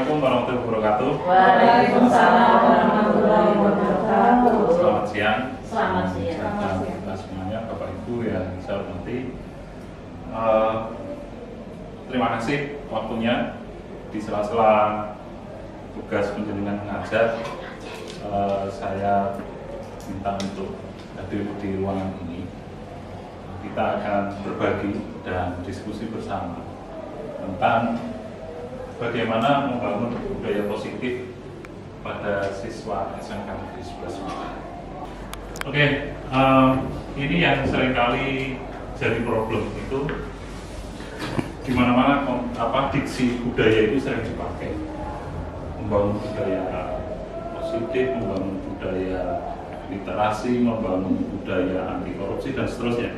Assalamualaikum warahmatullahi wabarakatuh. Waalaikumsalam warahmatullahi wabarakatuh. Selamat siang. Selamat siang. Kita semuanya, Bapak Ibu yang saya hormati. Terima kasih waktunya di sela-sela tugas penjenengan mengajar. Saya minta untuk hadir di ruangan ini. Kita akan berbagi dan diskusi bersama tentang bagaimana membangun budaya positif pada siswa SMK Negeri 11 Mata. Oke, ini yang seringkali jadi problem itu di mana-mana diksi budaya itu sering dipakai, membangun budaya positif, membangun budaya literasi, membangun budaya anti korupsi dan seterusnya.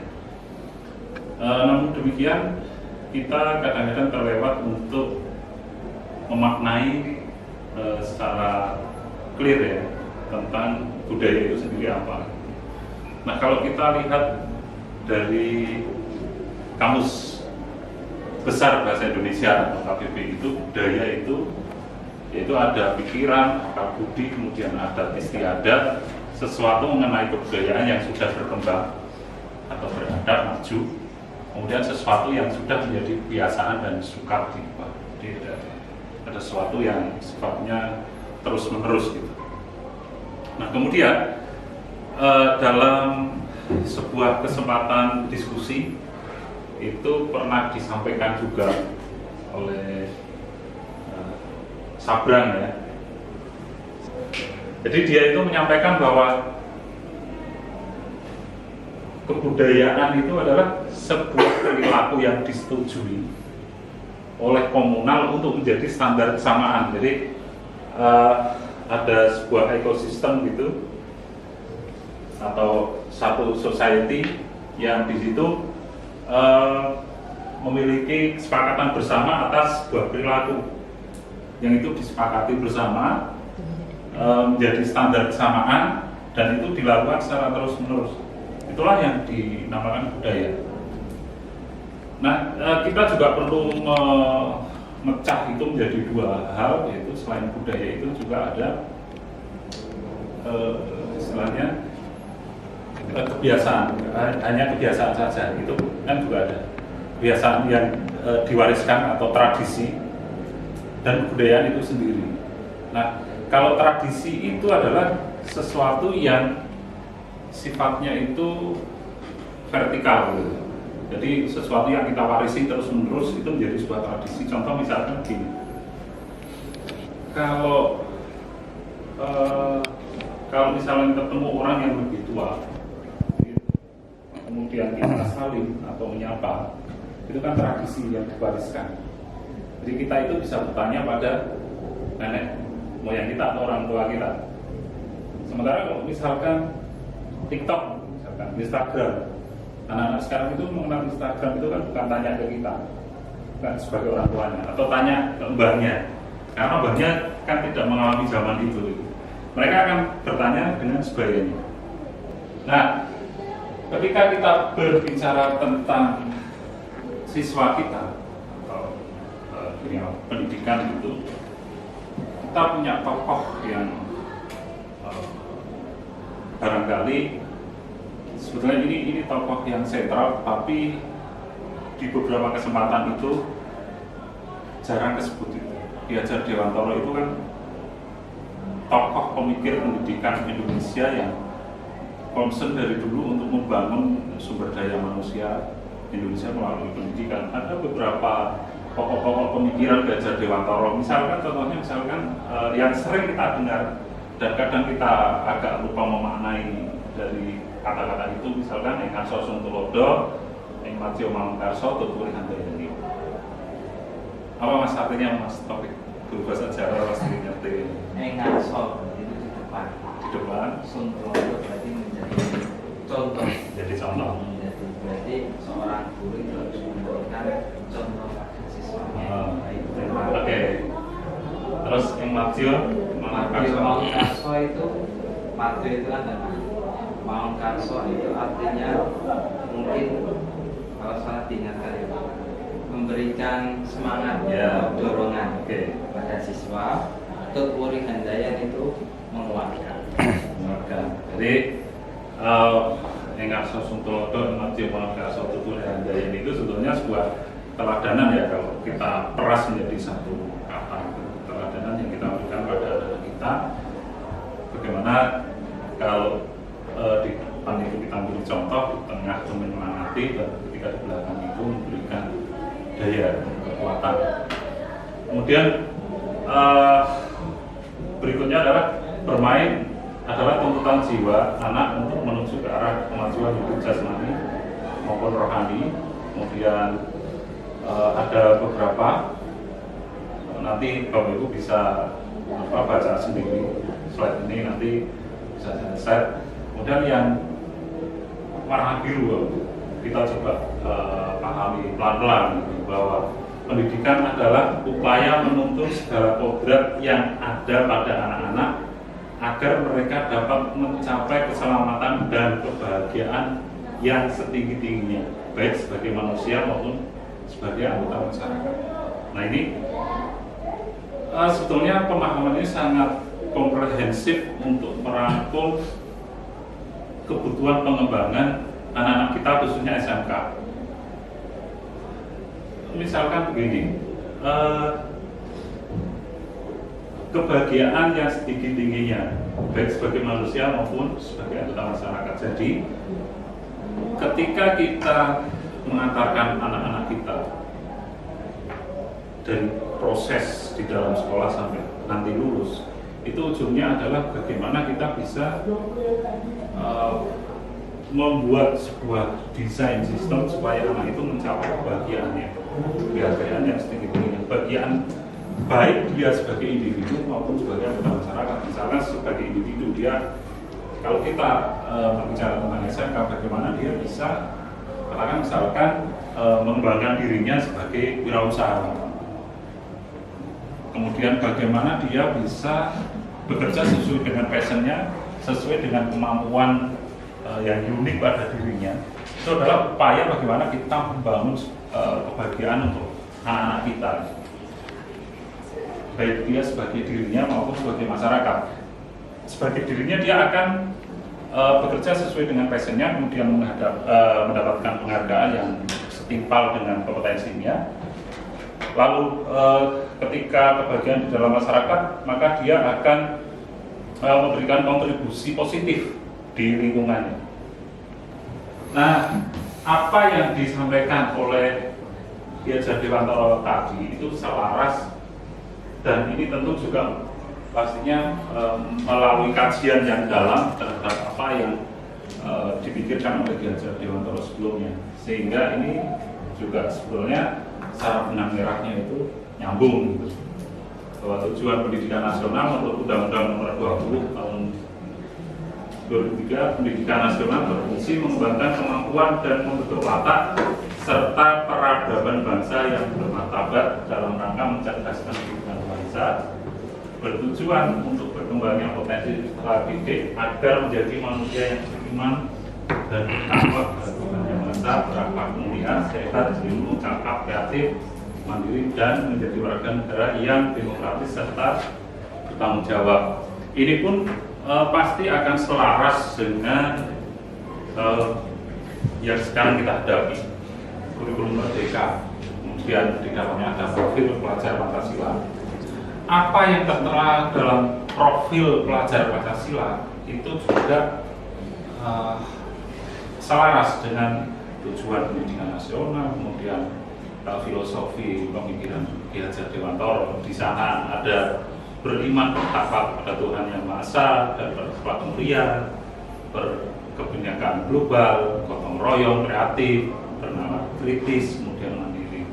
Namun demikian kita kadang-kadang terlewat untuk memaknai secara clear ya tentang budaya itu sendiri apa. Nah, kalau kita lihat dari kamus besar bahasa Indonesia atau KBBI itu, budaya itu yaitu ada pikiran, akal budi, kemudian adat istiadat, sesuatu mengenai kebudayaan yang sudah berkembang atau beradab maju, kemudian sesuatu yang sudah menjadi kebiasaan dan suka diubah. Jadi ada sesuatu yang sifatnya terus-menerus gitu. Nah, kemudian dalam sebuah kesempatan diskusi itu pernah disampaikan juga oleh Sabrang ya. Jadi dia itu menyampaikan bahwa kebudayaan itu adalah sebuah perilaku yang disetujui oleh komunal untuk menjadi standar kesamaan. Jadi ada sebuah ekosistem gitu atau satu society yang di situ memiliki kesepakatan bersama atas sebuah perilaku yang itu disepakati bersama menjadi standar kesamaan dan itu dilakukan secara terus-menerus. Itulah yang dinamakan budaya. Nah, kita juga perlu memecah itu menjadi dua hal, yaitu selain budaya itu juga ada istilahnya kebiasaan, hanya kebiasaan saja, itu kan juga ada kebiasaan yang diwariskan atau tradisi dan kebudayaan itu sendiri. Nah, kalau tradisi itu adalah sesuatu yang sifatnya itu vertikal gitu. Jadi sesuatu yang kita warisi terus-menerus itu menjadi sebuah tradisi. Contoh misalkan gini, kalau misalnya ketemu orang yang lebih tua, kemudian kita salim atau menyapa, itu kan tradisi yang diwariskan. Jadi kita itu bisa bertanya pada nenek moyang kita atau orang tua kita. Sementara kalau misalkan TikTok, misalkan Instagram, anak-anak sekarang itu mengenal Instagram itu kan bukan tanya ke kita, bukan sebagai orang tuanya, atau tanya ke mbahnya, karena mbahnya kan tidak mengalami zaman itu. Mereka akan bertanya dengan sebagainya. Nah, ketika kita berbicara tentang siswa kita atau pendidikan itu, kita punya tokoh yang barangkali sebetulnya ini tokoh yang sentral, tapi di beberapa kesempatan itu jarang disebut. Ki Hajar Dewantoro itu kan tokoh pemikir pendidikan Indonesia yang concern dari dulu untuk membangun sumber daya manusia Indonesia melalui pendidikan. Ada beberapa pokok-pokok pemikiran Ki Hajar Dewantoro, misalkan contohnya yang sering kita dengar dan kadang kita agak lupa memaknai dari kata-kata itu, misalkan Ing Karso Suntulodo, Ing Matio Manungkarso, Tuturi Handayani. Apa mas artinya mas topik guru bahasa Jawa pasti ngerti? Ing Karso itu di depan. Di depan. Suntulodo berarti menjadi contoh. Jadi contoh. Jadi berarti seorang guru itu harus memberikan contoh pada siswanya. Oke. Terus Ing Matio Manungkarso itu, Matio itu kan Manungkarso itu artinya mungkin kalau salah diingatkan ya, memberikan semangat Ya. atau dorongan Oke. kepada siswa untuk Puri Handayan itu menguatkan. Jadi yang kasus untuk nanti kasus tutur Handayan itu sebetulnya sebuah teladanan ya kalau kita peras menjadi satu kata. Teladanan yang kita berikan pada anak kita. Bagaimana kalau di depan itu kita beri contoh, di tengah itu menyemangati, dan ketika di belakang itu memberikan daya kekuatan. Kemudian berikutnya adalah bermain adalah tuntutan jiwa anak untuk menuju ke arah kemajuan hidup jasmani maupun rohani. Kemudian ada beberapa nanti Bapak Ibu bisa baca sendiri slide ini, nanti bisa saya share. Kemudian yang warna biru kita coba pahami pelan-pelan bahwa pendidikan adalah upaya menuntut segala kodrat yang ada pada anak-anak agar mereka dapat mencapai keselamatan dan kebahagiaan yang setinggi-tingginya, baik sebagai manusia maupun sebagai anggota masyarakat. Nah ini sebetulnya pemahaman ini sangat komprehensif untuk merangkul kebutuhan pengembangan anak-anak kita khususnya SMK. Misalkan begini, kebahagiaan yang setinggi-tingginya baik sebagai manusia maupun sebagai anggota masyarakat. Jadi ketika kita mengantarkan anak-anak kita dari proses di dalam sekolah sampai nanti lulus, itu ujungnya adalah bagaimana kita bisa membuat sebuah desain sistem supaya anak itu mencapai kebahagiaannya yang setinggi-tingginya, kebahagiaan baik dia sebagai individu maupun sebagai anggota masyarakat. Misalkan sebagai individu dia, kalau kita berbicara tentang SMK, bagaimana dia bisa katakan misalkan mengembangkan dirinya sebagai wirausaha. Kemudian bagaimana dia bisa bekerja sesuai dengan passionnya, sesuai dengan kemampuan yang unik pada dirinya. Itu adalah upaya bagaimana kita membangun kebahagiaan untuk anak-anak kita, baik dia sebagai dirinya maupun sebagai masyarakat. Sebagai dirinya dia akan bekerja sesuai dengan passionnya, kemudian mendapatkan penghargaan yang setimpal dengan kompetensinya. Lalu ketika kebahagiaan di dalam masyarakat, maka dia akan memberikan kontribusi positif di lingkungannya. Nah, apa yang disampaikan oleh Ki Hajar Dewantara tadi itu selaras, dan ini tentu juga pastinya melalui kajian yang dalam terhadap apa yang dipikirkan oleh Ki Hajar Dewantara sebelumnya, sehingga ini juga sebetulnya secara benang merahnya itu nyambung gitu. Bahwa tujuan pendidikan nasional menurut Undang-Undang Nomor 20 tahun 2003, pendidikan nasional berfungsi mengembangkan kemampuan dan membentuk watak serta peradaban bangsa yang bermartabat dalam rangka mencerdaskan kehidupan bangsa, bertujuan untuk berkembangnya potensi setelah didik agar menjadi manusia yang beriman dan bertakwa kepada Tuhan Yang Maha Esa, berakhlak mulia, sehat, ilmu, cakap, kreatif, mandiri, dan menjadi warga negara yang demokratis serta bertanggung jawab. Ini pun pasti akan selaras dengan yang sekarang kita hadapi, kurikulum merdeka. Kemudian di dalamnya ada profil pelajar Pancasila. Apa yang tertera dalam profil pelajar Pancasila itu juga selaras dengan tujuan pendidikan nasional, kemudian filosofi pemikiran Ki Hajar Dewantara. Di sana ada beriman bertakwa kepada Tuhan Yang Maha Esa dan berakhlak mulia, berkebinekaan global, gotong royong, kreatif, bernalar kritis, kemudian mandiri.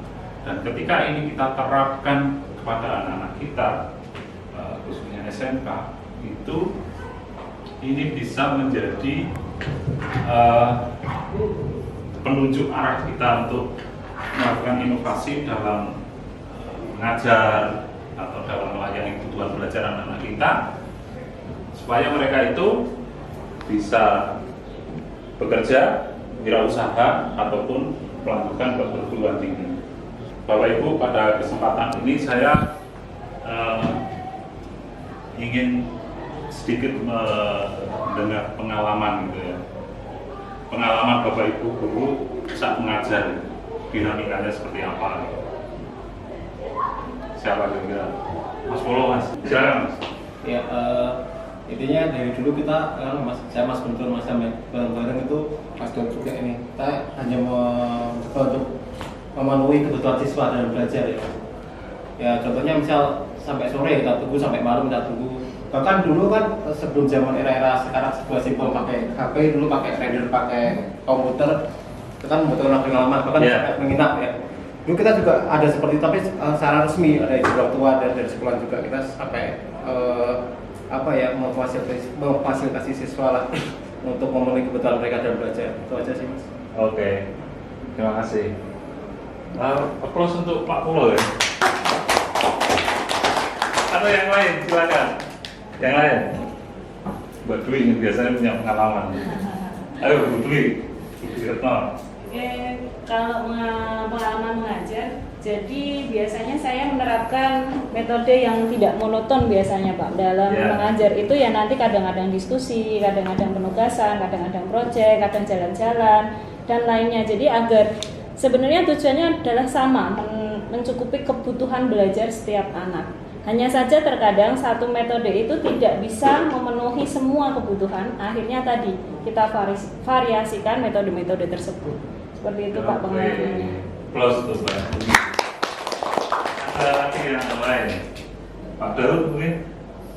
Dan ketika ini kita terapkan kepada anak-anak kita, khususnya SMK, itu ini bisa menjadi penunjuk arah kita untuk melakukan inovasi dalam mengajar atau dalam melayani kebutuhan belajar anak-anak kita, supaya mereka itu bisa bekerja, wirausaha ataupun melanjutkan ke perguruan tinggi. Bapak Ibu, pada kesempatan ini saya ingin sedikit mendengar pengalaman gitu ya. Pengalaman Bapak Ibu guru saat mengajar, dinamikanya seperti apa gitu. Siapa juga? Mas Polo, Mas. Silakan, Mas. Ya, intinya dari dulu kita, saya Mas Guntur, Mas Sam, bareng-bareng itu Mas Dok juga ini. Kita hanya mencoba untuk memenuhi kebutuhan siswa dalam belajar ya. Ya, contohnya misal sampai sore kita tunggu, sampai malam kita tunggu. Bahkan dulu kan sebelum zaman era-era sekarang sebuah simpel pakai HP, dulu pakai reader, pakai komputer, itu kan membutuhkan waktu yang lama, bahkan sampai menginap ya. Dulu kita juga ada seperti itu, tapi secara resmi ada di orang tua dan dari sekolah juga kita sampai memfasilitasi siswa lah untuk memenuhi kebutuhan mereka dalam belajar. Itu aja sih, Mas. Oke, terima kasih. Aplaus untuk Pak Polo ya. Atau yang lain, silakan. Yang lain. Mbak Dwi ini biasanya punya pengalaman. Ayo Bu Dwi, Bu Dwi Retno. Kalau pengalaman mengajar, jadi biasanya saya menerapkan metode yang tidak monoton biasanya Pak. Dalam mengajar itu ya nanti kadang-kadang diskusi, kadang-kadang penugasan, kadang-kadang proyek, kadang jalan-jalan, dan lainnya. Jadi agar sebenarnya tujuannya adalah sama, mencukupi kebutuhan belajar setiap anak. Hanya saja terkadang satu metode itu tidak bisa memenuhi semua kebutuhan. Akhirnya tadi kita variasikan metode-metode tersebut. Seperti itu Pak pengalamannya. Plus tuh Pak. Ada lagi yang lain. Pak Darul mungkin.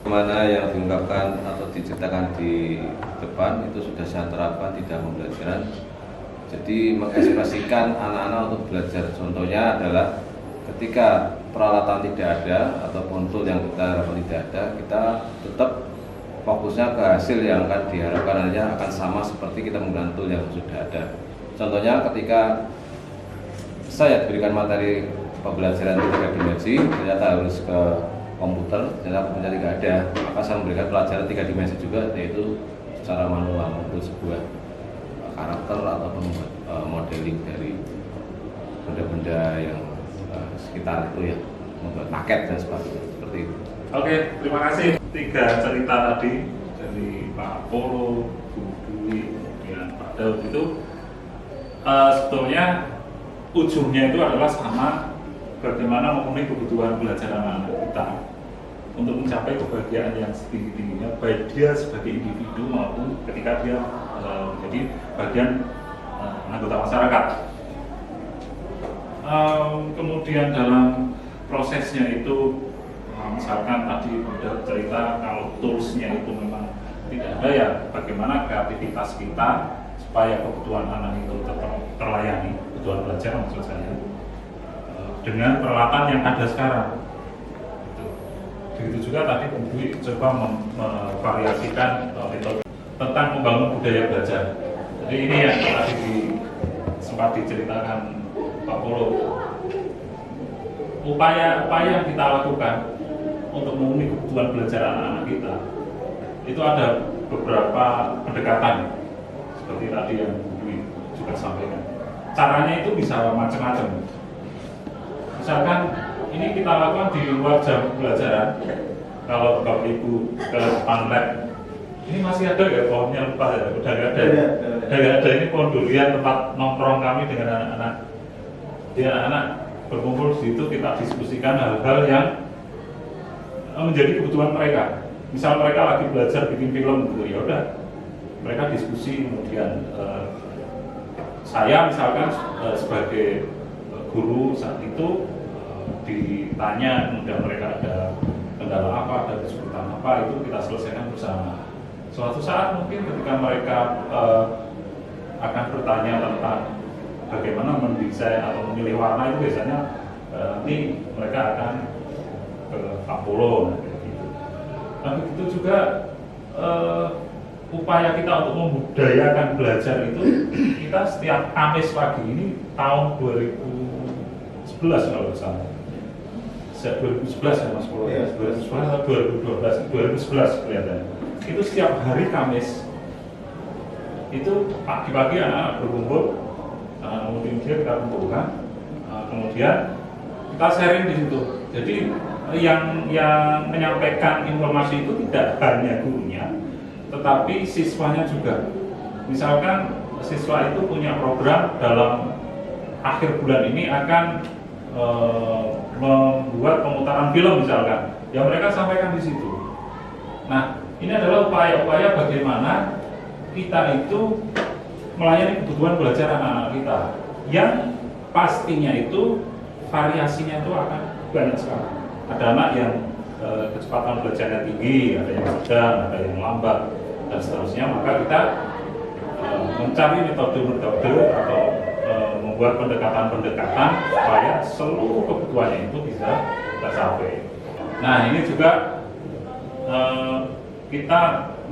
Mana yang diungkapkan atau diceritakan di depan itu sudah saya terapkan di dalam pembelajaran. Jadi mengekspresikan anak-anak untuk belajar. Contohnya adalah ketika peralatan tidak ada ataupun tool yang kita harapkan tidak ada, kita tetap fokusnya ke hasil yang akan diharapkan nantinya akan sama seperti kita menggunakan tool yang sudah ada. Contohnya ketika saya diberikan materi pembelajaran 3 dimensi, ternyata harus ke komputer, ternyata tidak ada, maka saya memberikan pelajaran 3 dimensi juga, yaitu secara manual untuk sebuah karakter ataupun modeling dari benda-benda yang sekitar itu ya, membuat paket dan sebagainya seperti itu. Oke, terima kasih. 3 cerita tadi dari Pak Polo, Bu Dwi, dan Pak Daud itu sebetulnya ujungnya itu adalah sama, bagaimana memenuhi kebutuhan belajar anak-anak kita untuk mencapai kebahagiaan yang setinggi-tingginya, baik dia sebagai individu maupun ketika dia menjadi bagian anggota masyarakat. Kemudian dalam prosesnya itu misalkan tadi ada cerita kalau toolsnya itu memang tidak ada, ya bagaimana kreativitas kita supaya kebutuhan anak itu tetap terlayani, kebutuhan belajar maksud saya, dengan peralatan yang ada sekarang. Begitu juga tadi Bu Dwi coba memvariasikan metode tentang membangun budaya belajar. Jadi ini yang tadi sempat diceritakan Pak Polo. Upaya-upaya yang kita lakukan untuk memenuhi kebutuhan belajar anak-anak kita itu ada beberapa pendekatan seperti tadi yang Bu Dwi juga sampaikan. Caranya itu bisa macam-macam. Misalkan ini kita lakukan di luar jam pelajaran. Kalau Bapak Ibu ke depan lab, ini masih ada nggak pohonnya? Lupa ya, udah nggak ada. Udah nggak ada. Ini pohon durian, tempat nongkrong kami dengan anak-anak. Di anak-anak berkumpul di situ, kita diskusikan hal-hal yang menjadi kebutuhan mereka. Misal mereka lagi belajar bikin film gitu, ya udah mereka diskusi. Kemudian saya misalkan sebagai guru saat itu ditanya, kemudian mereka ada kendala apa, ada kesulitan apa, itu kita selesaikan bersama. Suatu saat mungkin ketika mereka akan bertanya tentang bagaimana mendesain atau memilih warna, itu biasanya nanti mereka akan ke Pak Polo gitu. Nah begitu juga upaya kita untuk membudayakan belajar itu, kita setiap Kamis pagi ini tahun 2011 kalau salah. Sejak 2011 ya Mas Polo, 2011 atau 2012, 2011 kelihatannya. Itu setiap hari Kamis itu pagi-pagi anak-anak berkumpul, kemudian kita kumpulkan, kemudian kita sharing di situ. Jadi yang menyampaikan informasi itu tidak hanya gurunya, tetapi siswanya juga. Misalkan siswa itu punya program dalam akhir bulan ini akan membuat pemutaran film misalkan, yang mereka sampaikan di situ. Nah, ini adalah upaya-upaya bagaimana kita itu melayani kebutuhan belajar anak-anak kita, yang pastinya itu variasinya itu akan banyak sekali. Ada anak yang kecepatan belajarnya tinggi, ada yang sedang, ada yang lambat, dan seterusnya. Maka kita mencari metode-metode atau membuat pendekatan-pendekatan supaya seluruh kebutuhannya itu bisa tercapai. Nah, ini juga kita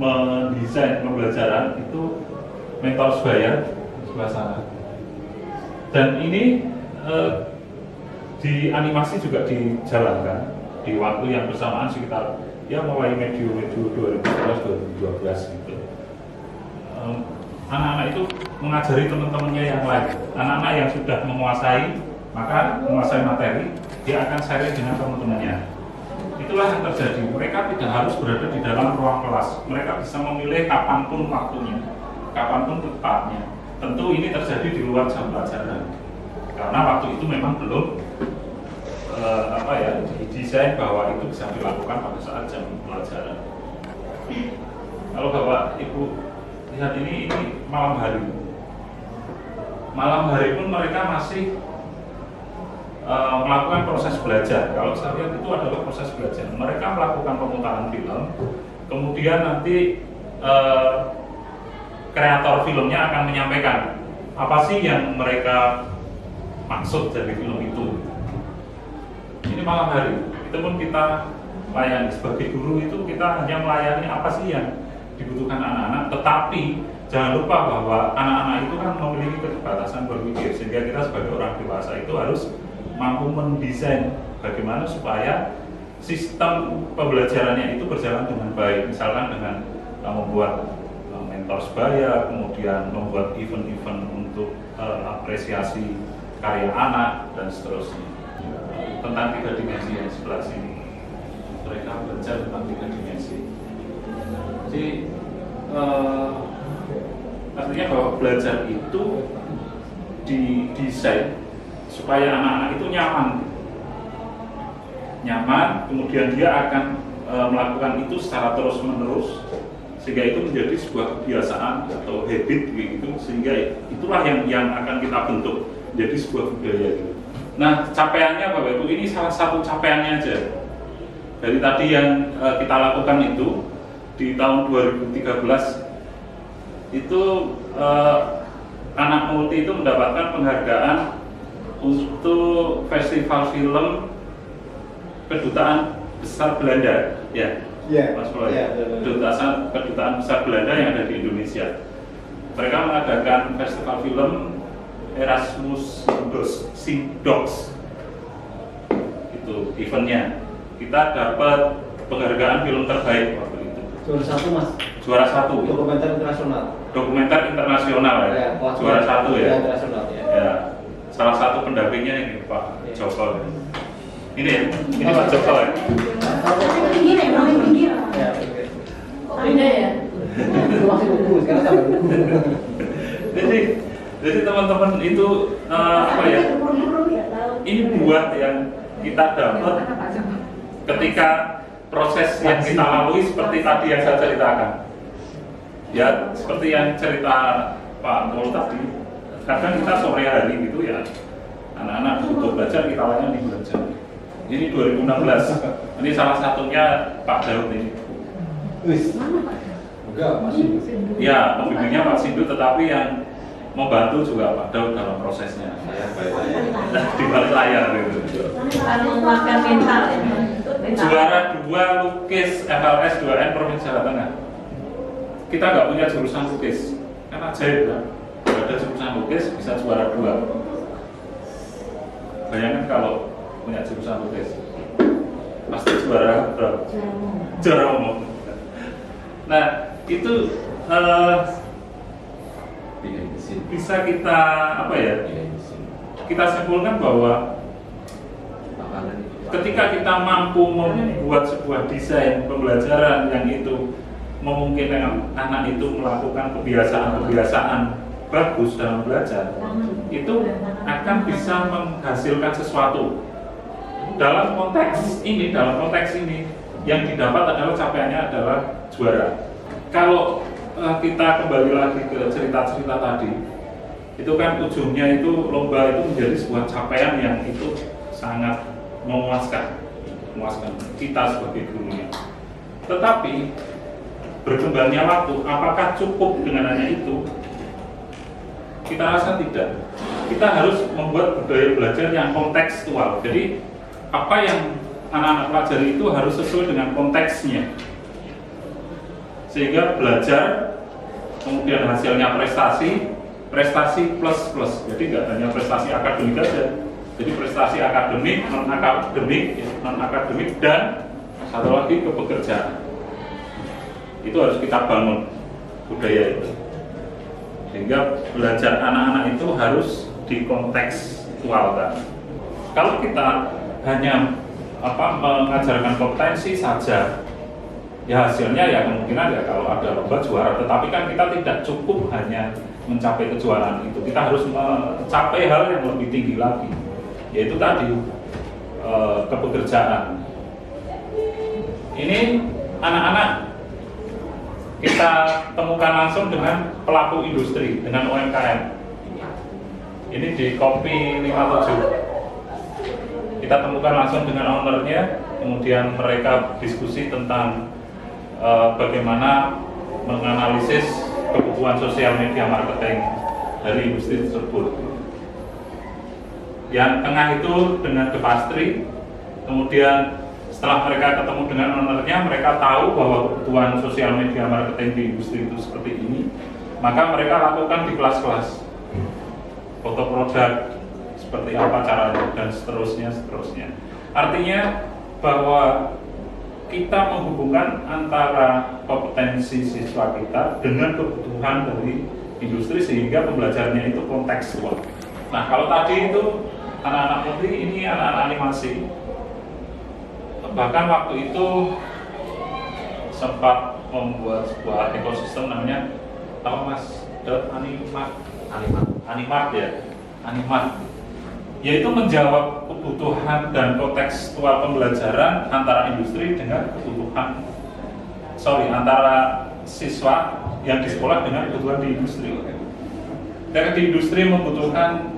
mendesain pembelajaran itu mentor sebaya sebelah sana. Dan ini di animasi juga dijalankan di waktu yang bersamaan sekitar ya mulai medio 2011-2012 gitu. Anak-anak itu mengajari teman-temannya yang lain. Anak-anak yang sudah menguasai materi, dia akan sharing dengan teman-temannya. Itulah yang terjadi. Mereka tidak harus berada di dalam ruang kelas. Mereka bisa memilih kapanpun waktunya, kapanpun tempatnya. Tentu ini terjadi di luar jam pelajaran. Karena waktu itu memang belum didesain bahwa itu bisa dilakukan pada saat jam pelajaran. Kalau Bapak Ibu lihat ini malam hari. Malam hari pun mereka masih melakukan proses belajar. Kalau saya lihat itu adalah proses belajar. Mereka melakukan pemutaran film, kemudian nanti kreator filmnya akan menyampaikan apa sih yang mereka maksud dari film itu. Ini malam hari, itu pun kita layani. Sebagai guru itu kita hanya melayani apa sih yang dibutuhkan anak-anak, tetapi jangan lupa bahwa anak-anak itu kan memiliki keterbatasan berpikir, sehingga kita sebagai orang dewasa itu harus mampu mendesain bagaimana supaya sistem pembelajarannya itu berjalan dengan baik. Misalkan dengan membuat mentor sebaya, kemudian membuat event-event untuk apresiasi karya anak dan seterusnya. Tentang 3 dimensi yang sebelah sini, mereka belajar tentang 3 dimensi. Jadi artinya bahwa belajar itu didesain supaya anak-anak itu nyaman, kemudian dia akan melakukan itu secara terus-menerus, sehingga itu menjadi sebuah kebiasaan atau habit gitu, sehingga itulah yang akan kita bentuk menjadi sebuah budaya gitu. Nah, capaiannya Bapak Ibu, ini salah satu capaiannya aja. Dari tadi yang kita lakukan itu di tahun 2013 itu anak multi itu mendapatkan penghargaan untuk festival film Kedutaan Besar Belanda, ya, Mas Floy, Kedutaan Besar Belanda yang ada di Indonesia. Mereka mengadakan festival film Erasmus Docs, itu eventnya. Kita dapat penghargaan film terbaik waktu itu. Juara satu. Dokumenter internasional. Ya. Juara satu ya. Internasional ya. Ya. Salah satu pendampingnya ini Pak Joko. Ini ya, ini Pak Joko ya. Pinggir ya, paling pinggir. Ya, oke. Ada ya. Masih buku, sekarang sampai buku. Jadi teman-teman itu ini buat yang kita dapat ketika proses yang kita lalui seperti tadi yang saya ceritakan. Ya, seperti yang cerita Pak Mul tadi. Kadang kita sore hari gitu ya, anak-anak butuh belajar, kita layani belajar. Ini 2016. Ini salah satunya Pak Daud ini. Enggak, masih. Ya, pembimbingnya Pak Sindu, tetapi yang membantu juga Pak Daud dalam prosesnya. Saya balik layar. Di balik layar gitu. Menguatkan mental ya. Juara 2 lukis FLS 2N Provinsi Jawa Tengah. Kita nggak punya jurusan lukis, kan ajaib kan? Nggak ada jurusan lukis bisa juara 2. Bayangkan kalau punya jurusan lukis, pasti juara berapa? Juara umum. Nah itu bisa kita kita simpulkan bahwa ketika kita mampu membuat sebuah desain pembelajaran yang itu memungkinkan anak itu melakukan kebiasaan-kebiasaan bagus dalam belajar, itu akan bisa menghasilkan sesuatu. Dalam konteks ini yang didapat adalah capaiannya adalah juara. Kalau kita kembali lagi ke cerita-cerita tadi, itu kan ujungnya itu lomba itu menjadi sebuah capaian yang itu sangat memuaskan kita sebagai gurunya. Tetapi berkembangnya waktu, apakah cukup dengan hanya itu? Kita rasa tidak. Kita harus membuat budaya belajar yang kontekstual. Jadi apa yang anak-anak pelajari itu harus sesuai dengan konteksnya, sehingga belajar kemudian hasilnya prestasi plus. Jadi tidak hanya prestasi akademik saja. Jadi prestasi akademik, non akademik, dan satu lagi kepekerjaan. Itu harus kita bangun budaya itu, sehingga belajar anak-anak itu harus dikontekstualkan. Kalau kita hanya mengajarkan kompetensi saja, ya hasilnya ya kemungkinan ya kalau ada lomba juara. Tetapi kan kita tidak cukup hanya mencapai kejuaraan itu, kita harus mencapai hal yang lebih tinggi lagi, yaitu tadi kepekerjaan. Ini anak-anak kita temukan langsung dengan pelaku industri, dengan UMKM. Ini di Kopi 57. Kita temukan langsung dengan ownernya, kemudian mereka diskusi tentang bagaimana menganalisis kebutuhan sosial media marketing dari industri tersebut. Yang tengah itu dengan The Pastry, kemudian setelah mereka ketemu dengan ownernya, mereka tahu bahwa kebutuhan sosial media marketing di industri itu seperti ini, maka mereka lakukan di kelas-kelas foto produk seperti apa caranya dan seterusnya. Artinya bahwa kita menghubungkan antara kompetensi siswa kita dengan kebutuhan dari industri sehingga pembelajarannya itu kontekstual. Nah, kalau tadi itu anak-anak putri, ini anak-anak animasi. Bahkan waktu itu sempat membuat sebuah ekosistem namanya apa Mas? Animat ya. Yaitu menjawab kebutuhan dan kontekstual pembelajaran antara industri dengan antara siswa yang di sekolah dengan kebutuhan di industri. Dan di industri membutuhkan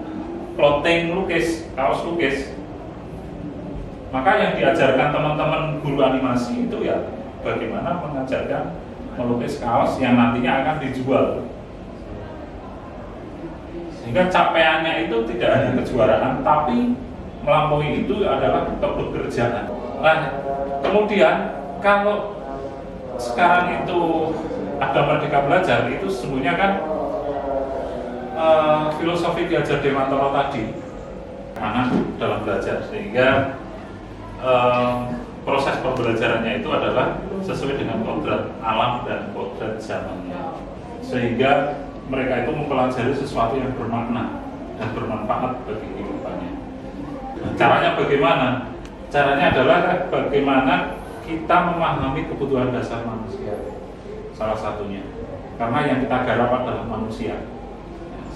clothing lukis, kaos lukis. Maka yang diajarkan teman-teman guru animasi itu ya bagaimana mengajarkan melukis kaos yang nantinya akan dijual. Sehingga capaiannya itu tidak hanya kejuaraan, tapi melampaui itu adalah kepekerjaan. Nah, kemudian kalau sekarang itu ada Merdeka Belajar, itu sesungguhnya kan filosofi Ki Hajar Dewantara tadi, anak dalam belajar, sehingga proses pembelajarannya itu adalah sesuai dengan kodrat alam dan kodrat zamannya, sehingga mereka itu mempelajari sesuatu yang bermakna dan bermanfaat bagi kehidupannya. Caranya bagaimana? Caranya adalah bagaimana kita memahami kebutuhan dasar manusia, salah satunya. Karena yang kita garap adalah manusia.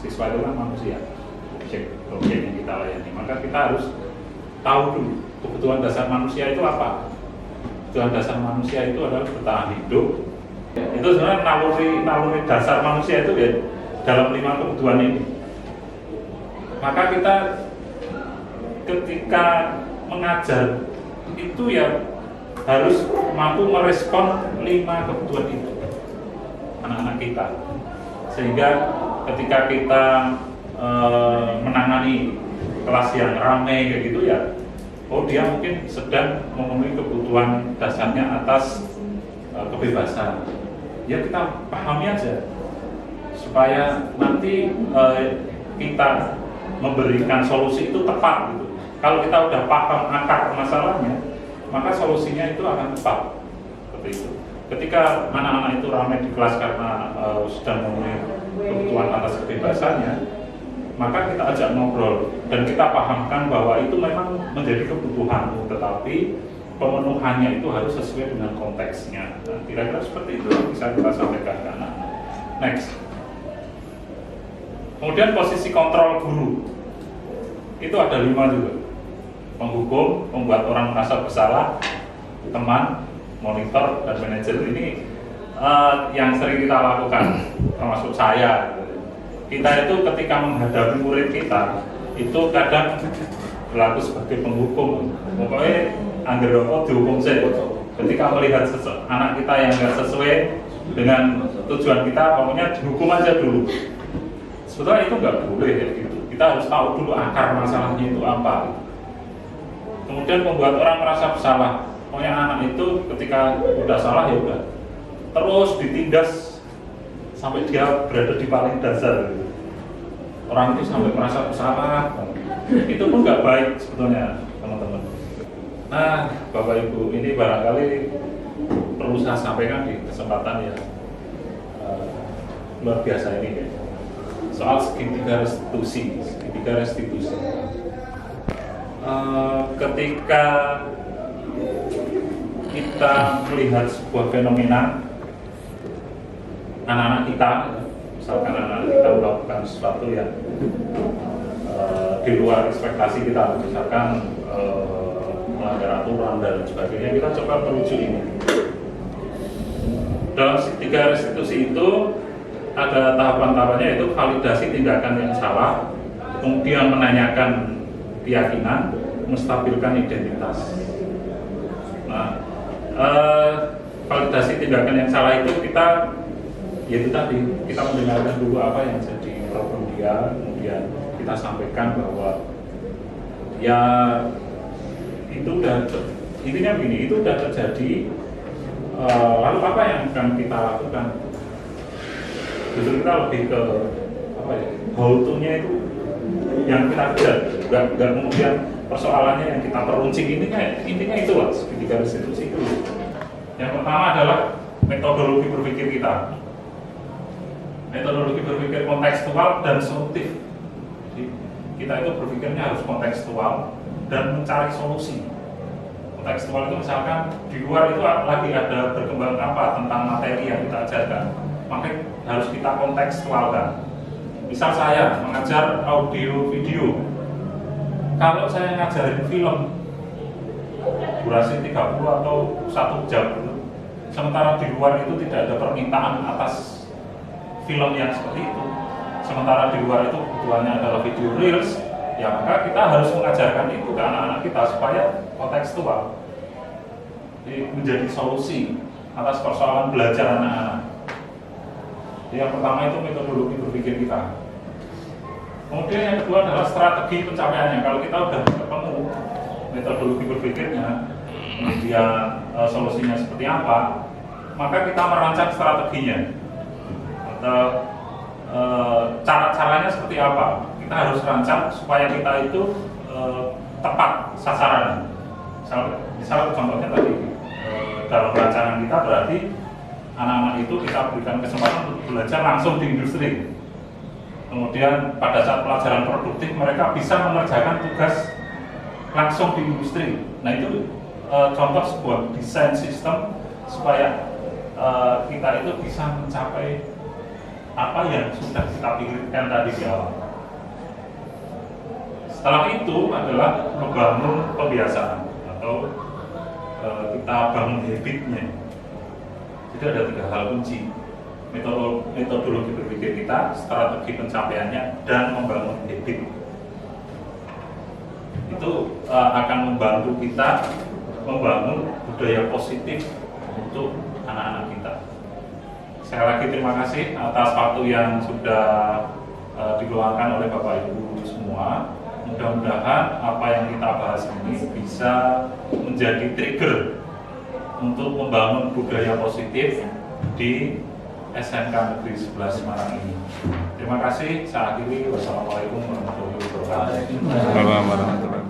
Siswa itu kan manusia, objek yang kita layani. Maka kita harus tahu dulu kebutuhan dasar manusia itu apa. Kebutuhan dasar manusia itu adalah bertahan hidup. Itu sebenarnya naluri dasar manusia itu ya dalam 5 kebutuhan ini. Maka kita ketika mengajar itu ya harus mampu merespon 5 kebutuhan itu anak-anak kita, sehingga ketika kita menangani kelas yang ramai kayak gitu ya, oh dia mungkin sedang memenuhi kebutuhan dasarnya atas kebebasan. Ya kita pahami aja supaya nanti kita memberikan solusi itu tepat gitu. Kalau kita udah paham akar masalahnya, maka solusinya itu akan tepat. Seperti itu. Ketika anak-anak itu ramai di kelas karena sedang memenuhi kebutuhan atas kebebasannya, maka kita ajak ngobrol dan kita pahamkan bahwa itu memang menjadi kebutuhanmu, tetapi pemenuhannya itu harus sesuai dengan konteksnya. Nah, kira-kira seperti itu yang bisa kita sampaikan ke anak. Next. Kemudian posisi kontrol guru itu ada 5 juga. Penghukum, membuat orang merasa bersalah, teman, monitor, dan manajer. Ini yang sering kita lakukan, termasuk saya. Kita itu ketika menghadapi murid kita, itu kadang berlaku sebagai penghukum. Pokoknya angger apa dihukum saya. Ketika melihat anak kita yang nggak sesuai dengan tujuan kita, pokoknya dihukum aja dulu. Sebetulnya itu nggak boleh ya gitu. Kita harus tahu dulu akar masalahnya itu apa. Kemudian membuat orang merasa bersalah. Pokoknya anak itu ketika udah salah ya udah terus ditindas sampai dia berada di paling dasar. Orang itu sampai merasa bersalah. Itu pun nggak baik sebetulnya, teman-teman. Nah, Bapak Ibu, ini barangkali perlu saya sampaikan di kesempatan yang luar biasa ini ya. Soal segitiga restitusi. Ketika kita melihat sebuah fenomena anak-anak kita, misalkan anak-anak kita melakukan sesuatu yang di luar ekspektasi kita, misalkan melanggar aturan dan sebagainya, kita coba merujuk ini. Dalam segitiga restitusi itu ada tahapan-tahapannya, yaitu validasi tindakan yang salah, kemudian menanyakan keyakinan, menstabilkan identitas. Nah, validasi tindakan yang salah itu kita, yaitu tadi kita mendengarkan dulu apa yang jadi problem dia, kemudian kita sampaikan bahwa ya itu udah intinya begini, itu udah terjadi, lalu apa yang akan kita lakukan? Justru kita lebih ke apa ya, how to-nya itu yang kita kejar, nggak kemudian persoalannya yang kita peruncing. Intinya itulah segitiga restitusi itu. Yang pertama adalah metodologi berpikir kita. Metodologi berpikir kontekstual dan solutif. Jadi, kita itu berpikirnya harus kontekstual dan mencari solusi. Kontekstual itu misalkan di luar itu lagi ada berkembang apa tentang materi yang kita ajarkan, maka harus kita kontekstualkan. Misal saya mengajar audio video, kalau saya ngajarin film durasi 30 atau 1 jam, sementara di luar itu tidak ada permintaan atas film yang seperti itu, sementara di luar itu kebutuhannya adalah video reels, ya maka kita harus mengajarkan itu ke anak-anak kita supaya kontekstual. Jadi menjadi solusi atas persoalan belajar anak-anak. Yang pertama itu metodologi berpikir kita. Kemudian yang kedua adalah strategi pencapaiannya. Kalau kita sudah ketemu metodologi berpikirnya, kemudian solusinya seperti apa, maka kita merancang strateginya atau cara-caranya seperti apa. Kita harus rancang supaya kita itu tepat sasaran. Misal contohnya tadi dalam rancangan kita berarti anak-anak itu kita berikan kesempatan untuk belajar langsung di industri. Kemudian pada saat pelajaran produktif mereka bisa mengerjakan tugas langsung di industri. Nah itu contoh sebuah desain sistem supaya kita itu bisa mencapai apa yang sudah kita pikirkan tadi di awal. Setelah itu adalah membangun kebiasaan atau kita bangun habitnya. Jadi ada 3 hal kunci: metodologi berpikir kita, strategi pencapaiannya, dan membangun habit. Itu akan membantu kita membangun budaya positif untuk anak-anak kita. Sekali lagi terima kasih atas waktu yang sudah dikeluarkan oleh Bapak Ibu semua. Mudah-mudahan apa yang kita bahas ini bisa menjadi trigger untuk membangun budaya positif di SMK Negeri 11 Semarang ini. Terima kasih. Saya akhiri. Wassalamualaikum warahmatullahi wabarakatuh.